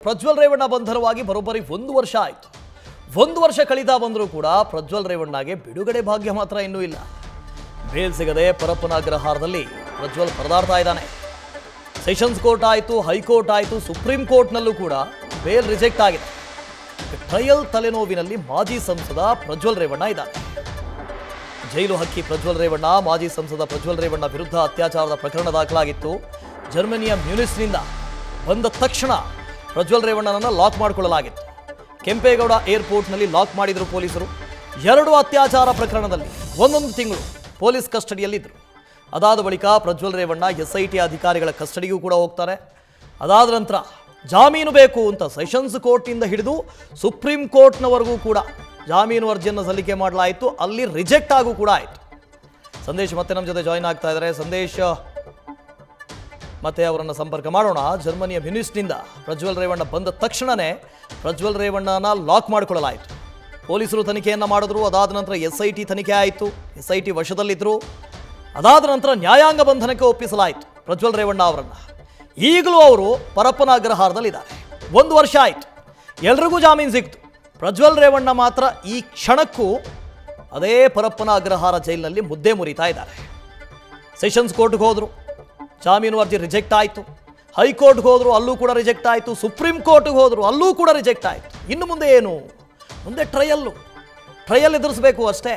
ಪ್ರಜ್ವಲ್ ರೇವಣ್ಣ ಬಂಧನವಾಗಿ ಬರೋಬ್ಬರಿ 1 ವರ್ಷ ಆಯಿತು. 1 ವರ್ಷ ಕಳೆದ ಬಂದರೂ ಕೂಡ ಪ್ರಜ್ವಲ್ ರೇವಣ್ಣಗೆ ಬಿಡುಗಡೆ ಭಾಗ್ಯ ಮಾತ್ರ ಇನ್ನೂ ಇಲ್ಲ. ಬೇಲ್ ಸಿಗದೆ ಪರಪ್ಪನ ಅಗ್ರಹಾರದಲ್ಲಿ ಪ್ರಜ್ವಲ್ ಪರದಾಡ್ತಾ ಇದ್ದಾನೆ. ಸೆಷನ್ಸ್ ಕೋರ್ಟ್ ಆಯಿತು, ಹೈಕೋರ್ಟ್ ಆಯಿತು, ಸುಪ್ರೀಂ ಕೋರ್ಟ್ನಲ್ಲೂ ಕೂಡ ಬೇಲ್ ರಿಜೆಕ್ಟ್ ಆಗಿದೆ. ಟ್ರಯಲ್ ತಲೆನೋವಿನಲ್ಲಿ ಮಾಜಿ ಸಂಸದ ಪ್ರಜ್ವಲ್ ರೇವಣ್ಣ ಇದ್ದಾನೆ. ಜೈಲು ಹಕ್ಕಿ ಪ್ರಜ್ವಲ್ ರೇವಣ್ಣ, ಮಾಜಿ ಸಂಸದ ಪ್ರಜ್ವಲ್ ರೇವಣ್ಣ ವಿರುದ್ಧ ಅತ್ಯಾಚಾರದ ಪ್ರಕರಣ ದಾಖಲಾಗಿತ್ತು. ಜರ್ಮನಿಯ ಮ್ಯೂನಿಸ್ನಿಂದ ಬಂದ ತಕ್ಷಣ ಪ್ರಜ್ವಲ್ ರೇವಣ್ಣನನ್ನು ಲಾಕ್ ಮಾಡಿಕೊಳ್ಳಲಾಗಿತ್ತು. ಕೆಂಪೇಗೌಡ ಏರ್ಪೋರ್ಟ್ನಲ್ಲಿ ಲಾಕ್ ಮಾಡಿದರು ಪೊಲೀಸರು. 2 ಅತ್ಯಾಚಾರ ಪ್ರಕರಣದಲ್ಲಿ 1 ತಿಂಗಳು ಪೊಲೀಸ್ ಕಸ್ಟಡಿಯಲ್ಲಿದ್ದರು. ಅದಾದ ಬಳಿಕ ಪ್ರಜ್ವಲ್ ರೇವಣ್ಣ SIT ಅಧಿಕಾರಿಗಳ ಕಸ್ಟಡಿಗೂ ಕೂಡ ಹೋಗ್ತಾರೆ. ಅದಾದ ನಂತರ ಜಾಮೀನು ಬೇಕು ಅಂತ ಸೆಷನ್ಸ್ ಕೋರ್ಟ್ನಿಂದ ಹಿಡಿದು ಸುಪ್ರೀಂ ಕೋರ್ಟ್ನವರೆಗೂ ಕೂಡ ಜಾಮೀನು ಅರ್ಜಿಯನ್ನು ಸಲ್ಲಿಕೆ ಮಾಡಲಾಯಿತು. ಅಲ್ಲಿ ರಿಜೆಕ್ಟ್ ಆಗು ಕೂಡ ಆಯಿತು. ಸಂದೇಶ್ ಮತ್ತೆ ನಮ್ಮ ಜೊತೆ ಜಾಯಿನ್ ಆಗ್ತಾ ಇದ್ದಾರೆ. ಸಂದೇಶ್, ಮತ್ತೆ ಅವರನ್ನು ಸಂಪರ್ಕ ಮಾಡೋಣ. ಜರ್ಮನಿಯ ಮ್ಯೂನಿಸ್ನಿಂದ ಪ್ರಜ್ವಲ್ ರೇವಣ್ಣ ಬಂದ ತಕ್ಷಣವೇ ಪ್ರಜ್ವಲ್ ರೇವಣ್ಣನ ಲಾಕ್ ಮಾಡಿಕೊಳ್ಳಲಾಯಿತು. ಪೊಲೀಸರು ತನಿಖೆಯನ್ನು ಮಾಡಿದ್ರು. ಅದಾದ ನಂತರ SIT ತನಿಖೆ ಆಯಿತು. SIT ವಶದಲ್ಲಿದ್ದರು. ಅದಾದ ನಂತರ ನ್ಯಾಯಾಂಗ ಬಂಧನಕ್ಕೆ ಒಪ್ಪಿಸಲಾಯಿತು ಪ್ರಜ್ವಲ್ ರೇವಣ್ಣ ಅವರನ್ನು. ಈಗಲೂ ಅವರು ಪರಪ್ಪನ ಅಗ್ರಹಾರದಲ್ಲಿದ್ದಾರೆ. 1 ವರ್ಷ ಆಯಿತು. ಎಲ್ರಿಗೂ ಜಾಮೀನು ಸಿಕ್ತು. ಪ್ರಜ್ವಲ್ ರೇವಣ್ಣ ಮಾತ್ರ ಈ ಕ್ಷಣಕ್ಕೂ ಅದೇ ಪರಪ್ಪನ ಅಗ್ರಹಾರ ಜೈಲಿನಲ್ಲಿ ಮುದ್ದೆ ಮುರಿತಾ ಇದ್ದಾರೆ. ಸೆಷನ್ಸ್ ಕೋರ್ಟ್ಗೆ ಹೋದರು, ಜಾಮೀನು ಅರ್ಜಿ ರಿಜೆಕ್ಟ್ ಆಯಿತು. ಹೈಕೋರ್ಟ್ಗೆ ಹೋದರು, ಅಲ್ಲೂ ಕೂಡ ರಿಜೆಕ್ಟ್ ಆಯಿತು. ಸುಪ್ರೀಂ ಕೋರ್ಟ್ಗೆ ಹೋದರು, ಅಲ್ಲೂ ಕೂಡ ರಿಜೆಕ್ಟ್ ಆಯಿತು. ಇನ್ನು ಮುಂದೆ ಏನು? ಮುಂದೆ ಟ್ರಯಲ್ ಎದುರಿಸಬೇಕು ಅಷ್ಟೇ.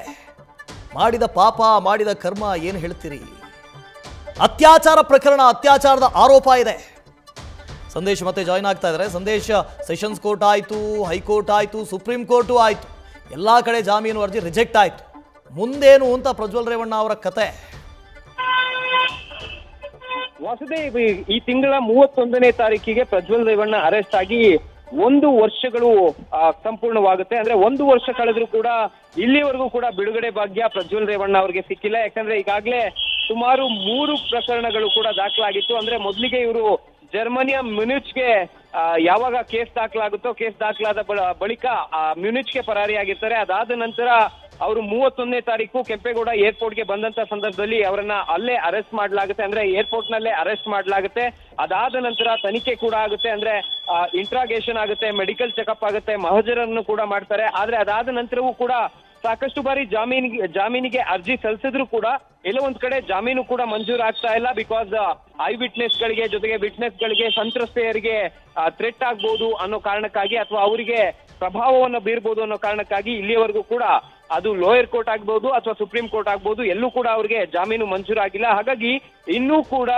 ಮಾಡಿದ ಪಾಪ, ಮಾಡಿದ ಕರ್ಮ ಏನು ಹೇಳ್ತೀರಿ? ಅತ್ಯಾಚಾರ ಪ್ರಕರಣ, ಅತ್ಯಾಚಾರದ ಆರೋಪ ಇದೆ. ಸಂದೇಶ್ ಮತ್ತೆ ಜಾಯಿನ್ ಆಗ್ತಾ ಇದ್ದಾರೆ. ಸಂದೇಶ್, ಸೆಷನ್ಸ್ ಕೋರ್ಟ್ ಆಯಿತು, ಹೈಕೋರ್ಟ್ ಆಯಿತು, ಸುಪ್ರೀಂ ಕೋರ್ಟು ಆಯಿತು, ಎಲ್ಲ ಕಡೆ ಜಾಮೀನು ಅರ್ಜಿ ರಿಜೆಕ್ಟ್ ಆಯಿತು. ಮುಂದೇನು ಅಂತ ಪ್ರಜ್ವಲ್ ರೇವಣ್ಣ ಅವರ ಕತೆ? ವಾಸುದೇವ್, ಈ ತಿಂಗಳ 31ನೇ ತಾರೀಕಿಗೆ ಪ್ರಜ್ವಲ್ ರೇವಣ್ಣ ಅರೆಸ್ಟ್ ಆಗಿ 1 ವರ್ಷಗಳು ಸಂಪೂರ್ಣವಾಗುತ್ತೆ. ಅಂದ್ರೆ 1 ವರ್ಷ ಕಳೆದ್ರೂ ಕೂಡ ಇಲ್ಲಿವರೆಗೂ ಕೂಡ ಬಿಡುಗಡೆ ಭಾಗ್ಯ ಪ್ರಜ್ವಲ್ ರೇವಣ್ಣ ಅವರಿಗೆ ಸಿಕ್ಕಿಲ್ಲ. ಯಾಕಂದ್ರೆ ಈಗಾಗಲೇ ಸುಮಾರು 3 ಪ್ರಕರಣಗಳು ಕೂಡ ದಾಖಲಾಗಿತ್ತು. ಅಂದ್ರೆ ಮೊದಲಿಗೆ ಇವರು ಜರ್ಮನಿಯ ಮ್ಯೂನಿಚ್ಗೆ ಯಾವಾಗ ಕೇಸ್ ದಾಖಲಾಗುತ್ತೋ, ಕೇಸ್ ದಾಖಲಾದ ಬಳಿಕ ಮ್ಯೂನಿಚ್ಗೆ ಪರಾರಿಯಾಗಿರ್ತಾರೆ. ಅದಾದ ನಂತರ ಅವರು 31ನೇ ತಾರೀಕು ಕೆಂಪೇಗೌಡ ಏರ್ಪೋರ್ಟ್ಗೆ ಬಂದಂತ ಸಂದರ್ಭದಲ್ಲಿ ಅವರನ್ನ ಅಲ್ಲೇ ಅರೆಸ್ಟ್ ಮಾಡಲಾಗುತ್ತೆ. ಅಂದ್ರೆ ಏರ್ಪೋರ್ಟ್ ನಲ್ಲೇ ಅರೆಸ್ಟ್ ಮಾಡಲಾಗುತ್ತೆ. ಅದಾದ ನಂತರ ತನಿಖೆ ಕೂಡ ಆಗುತ್ತೆ. ಅಂದ್ರೆ ಇಂಟ್ರಾಗೇಷನ್ ಆಗುತ್ತೆ, ಮೆಡಿಕಲ್ ಚೆಕಪ್ ಆಗುತ್ತೆ, ಮಹಜರನ್ನು ಕೂಡ ಮಾಡ್ತಾರೆ. ಆದ್ರೆ ಅದಾದ ನಂತರವೂ ಕೂಡ ಸಾಕಷ್ಟು ಬಾರಿ ಜಾಮೀನಿಗೆ ಅರ್ಜಿ ಸಲ್ಲಿಸಿದ್ರು ಕೂಡ ಎಲ್ಲೋ ಒಂದ್ ಕಡೆ ಜಾಮೀನು ಕೂಡ ಮಂಜೂರು ಆಗ್ತಾ ಇಲ್ಲ. ಬಿಕಾಸ್ ಐ ವಿಟ್ನೆಸ್ ಗಳಿಗೆ, ಜೊತೆಗೆ ವಿಟ್ನೆಸ್ ಗಳಿಗೆ, ಸಂತ್ರಸ್ತೆಯರಿಗೆ ಥ್ರೆಟ್ ಆಗ್ಬಹುದು ಅನ್ನೋ ಕಾರಣಕ್ಕಾಗಿ, ಅಥವಾ ಅವರಿಗೆ ಪ್ರಭಾವವನ್ನು ಬೀರ್ಬೋದು ಅನ್ನೋ ಕಾರಣಕ್ಕಾಗಿ ಇಲ್ಲಿಯವರೆಗೂ ಕೂಡ ಅದು ಲೋಯರ್ ಕೋರ್ಟ್ ಆಗ್ಬಹುದು ಅಥವಾ ಸುಪ್ರೀಂ ಕೋರ್ಟ್ ಆಗ್ಬಹುದು, ಎಲ್ಲೂ ಕೂಡ ಅವರಿಗೆ ಜಾಮೀನು ಮಂಜೂರಾಗಿಲ್ಲ. ಹಾಗಾಗಿ ಇನ್ನೂ ಕೂಡ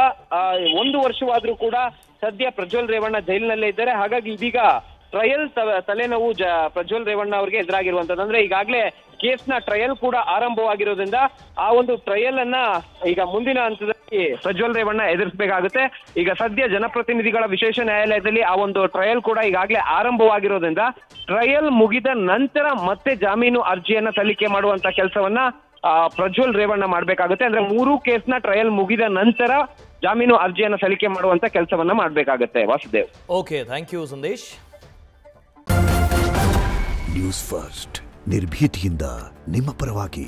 1 ವರ್ಷವಾದ್ರೂ ಕೂಡ ಸದ್ಯ ಪ್ರಜ್ವಲ್ ರೇವಣ್ಣ ಜೈಲಿನಲ್ಲೇ ಇದ್ದಾರೆ. ಹಾಗಾಗಿ ಇದೀಗ ಟ್ರಯಲ್ ತಲೆನೋವು ಪ್ರಜ್ವಲ್ ರೇವಣ್ಣ ಅವರಿಗೆ ಎದುರಾಗಿರುವಂತದ್ದು. ಅಂದ್ರೆ ಈಗಾಗಲೇ ಕೇಸ್ನ ಟ್ರಯಲ್ ಕೂಡ ಆರಂಭವಾಗಿರೋದ್ರಿಂದ ಆ ಒಂದು ಟ್ರಯಲ್ ಅನ್ನ ಈಗ ಮುಂದಿನ ಹಂತದಲ್ಲಿ ಪ್ರಜ್ವಲ್ ರೇವಣ್ಣ ಎದುರಿಸಬೇಕಾಗುತ್ತೆ. ಈಗ ಸದ್ಯ ಜನಪ್ರತಿನಿಧಿಗಳ ವಿಶೇಷ ನ್ಯಾಯಾಲಯದಲ್ಲಿ ಆ ಒಂದು ಟ್ರಯಲ್ ಕೂಡ ಈಗಾಗಲೇ ಆರಂಭವಾಗಿರೋದ್ರಿಂದ ಟ್ರಯಲ್ ಮುಗಿದ ನಂತರ ಮತ್ತೆ ಜಾಮೀನು ಅರ್ಜಿಯನ್ನ ಸಲ್ಲಿಕೆ ಮಾಡುವಂತ ಕೆಲಸವನ್ನ ಪ್ರಜ್ವಲ್ ರೇವಣ್ಣ ಮಾಡ್ಬೇಕಾಗುತ್ತೆ. ಅಂದ್ರೆ 3 ಕೇಸ್ನ ಟ್ರಯಲ್ ಮುಗಿದ ನಂತರ ಜಾಮೀನು ಅರ್ಜಿಯನ್ನ ಸಲ್ಲಿಕೆ ಮಾಡುವಂತ ಕೆಲಸವನ್ನ ಮಾಡ್ಬೇಕಾಗುತ್ತೆ. Vasudev, okay, thank you Sandesh. News First, ನಿರ್ಭೀತಿಯಿಂದ ನಿಮ್ಮ ಪರವಾಗಿ.